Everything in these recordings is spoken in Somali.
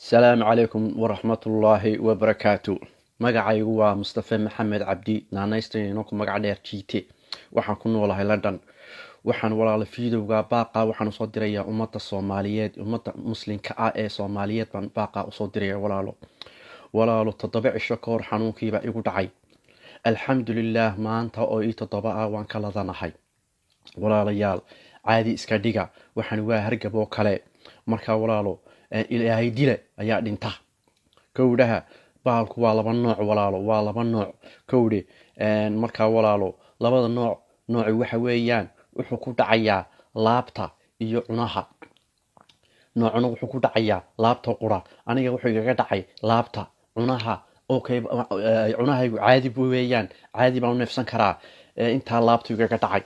السلام عليكم ورحمة الله وبركاته. magacaygu waa Mustafa Maxamed Cabdi naanaystayno ku magac dheer GT. waxaan ku noolahay London. waxaan walaalo fiidowga baaqa waxaan soo dirayaa ummadda Soomaaliyeed, ummadda muslimka ah ee Soomaaliyeed baan baaqa u soo diraya walaalo 7 cisho ka hor xanuunkiiba igu dhacay. alxamdulillah maanta oo 7 ah waan ka ladanahay. walaalayaal caadi iska dhiga, waxaan waa hargab oo kale. marka walaalo ilaahay dile ayaa dhinta. kowdhaha baalku waa laba nooc walaalo, waa laba nooc kowdhe. marka walaalo labada nooc waxa weeyaan wuxuu ku dhacayaa laabta iyo cunaha. noocna wuxuu ku dhacayaa laabta qura. aniga wuxuu igaga dhacay laabta. cunaha okay, cunahaygu caadi buu weeyaan, caadi baan u neefsan karaa. intaa laabtu igaga dhacay.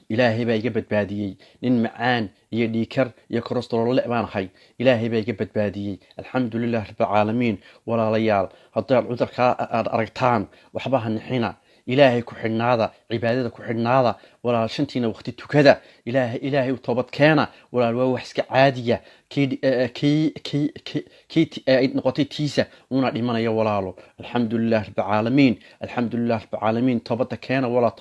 ilaahay baa iga badbaadiyey. nin macaan iyo dhiikar iyo kolestarool baan ahay. ilaahay baa iga badbaadiyey. alxamdulilah rabbil caalamiin. walaalayaal haddaad cudurka aad aragtaan waxba ha nixina. ilaahay ku xidhnaada, cibaadada ku xidhnaada. walaal shantiina waqti tukada. ilaahay u toobad keena. walaal waa wax iska caadiya. kii noqotay tiisa una dhimanayo walaalo. alxamdulilah rabbil caalamiin. alxamdulilah rabbil caalamiin. toobada keena walaal,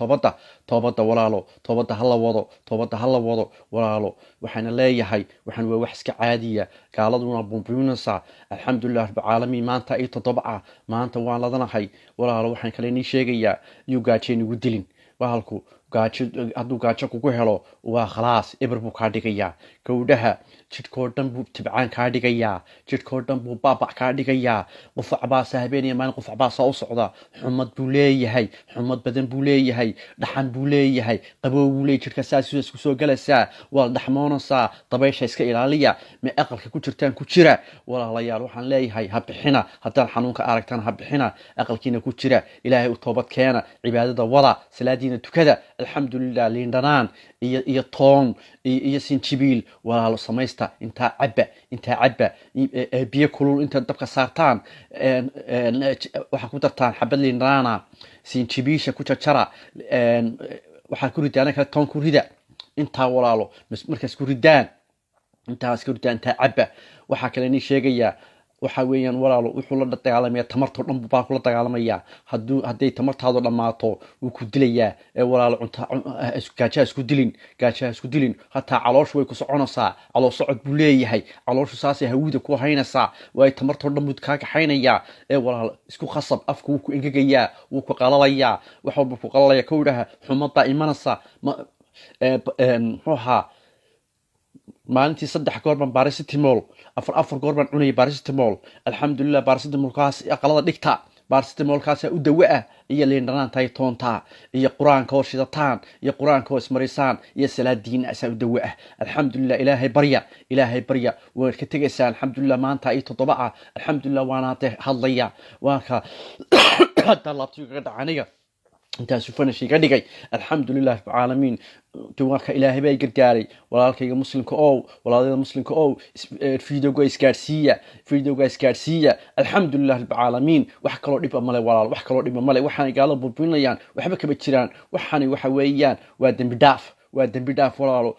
toobada walaalo, toobada hala wado walaalo. waxaana leeyahay waxaan waa wax iska caadiya. gaaladuna buunbuunaysaa. alxamdulilah rabbil caalamiin. maanta 7 ah, maanta waan ladanahay walaalo. waxaan kale nii sheegayaa yuu gaajeen igu dilin. bahalku hadduu gaajo kugu helo waa khalaas, eber buu kaa dhigayaa. gowdhaha jidhkoo dhan buu tibcaan kaa dhigayaa. jidhkoo dhan buu baabac kaa dhigayaa. qufac baasa habeenaya maalin qufac baasa u socda. xumad buu leeyahay, xumad badan buu leeyahay, dhaxan buu leeyahay, qabow buu leeyahay. jidhka saas isku soo galaysaa, waa dhaxmoonaysaa. dabaysha iska ilaaliya, ma aqalka ku jirtaan ku jira. walaalayaal waxaan leeyahay ha bixina. haddaad xanuunka aragtaan ha bixina, aqalkiina ku jira. ilaahay u toobad keena, cibaadada wada, salaadiina tukada. alxamdulilah. liindhanaan iyo toon iyo sinjibiil walaalo samaysta. intaa cabba biyo kulul intaad dabka saartaan waxaa ku dartaan xabad liindhanaana, sinjibiisha ku jarjara. waxaa ku ridaan kale toon ku rida. intaa walaalo markaas ku ridaan, intaa cabba. waxaa kale nii sheegayaa waxa weeyaan walaalo wuxuu la dagaalamaya tamartoo dhan baa kula dagaalamaya. hadday tamartaadu dhammaato wuu ku dilayaa. walaalo gaajaha isku dilin. hataa calooshu way ku soconaysaa. calool socod buu leeyahay. calooshu saasay hawida ku haynaysaa. waay tamartoo dhan buu kaa kaxaynayaa. walaalo isku khasab. afku wuu ku engegayaa, wuu ku qalalayaa, wax walba ku qalalaya. kowdhaha xumadaa imanaysa. muxuu ahaa maalintii 3 goor baan paracetamol, 4 goor baan cunayay paracetamol. alxamdulilah. paracetamolkaas aqalada dhigta. paracetamolkaas u dawo ah, iyo liindhanaanta iyo toonta iyo quraanka oo shidataan iyo quraanka oo ismarisaan iyo salaadiin asaa u dawo ah. alxamdulilah. ilaahay barya waad ka tegaysaa. alxamdulilah. maanta 7 ah. alxamdulilah. waana hadlaya waanka hadda laabtiga ka dhacaniga intaas fanashi ka dhigay. alxamdulilah rabbil caalamiin. dumarka ilaahay baa gargaaray. walaalkayga muslimka walaalada muslimka fiidowga isgaarsiiya. alxamdulilah rabbil caalamiin. wax kaloo dhib male walaal, wax kaloo dhib male. waxaan gaalada burbinayaan waxba kama jiraan. waxani waxa weeyaan waa dambi dhaaf walaalo.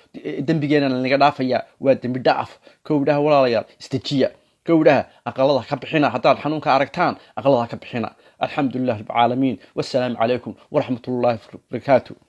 dambigeena laga dhaafaya waa dambi dhaaf. kowdhaha walaalayaal istajiya. kowdhaha aqalada ka bixina. haddaad xanuunka aragtaan aqalada ka bixina. alxamdulilah rabbil caalamiin. wassalaamu calaykum waraxmatullaahi wabarakaatu.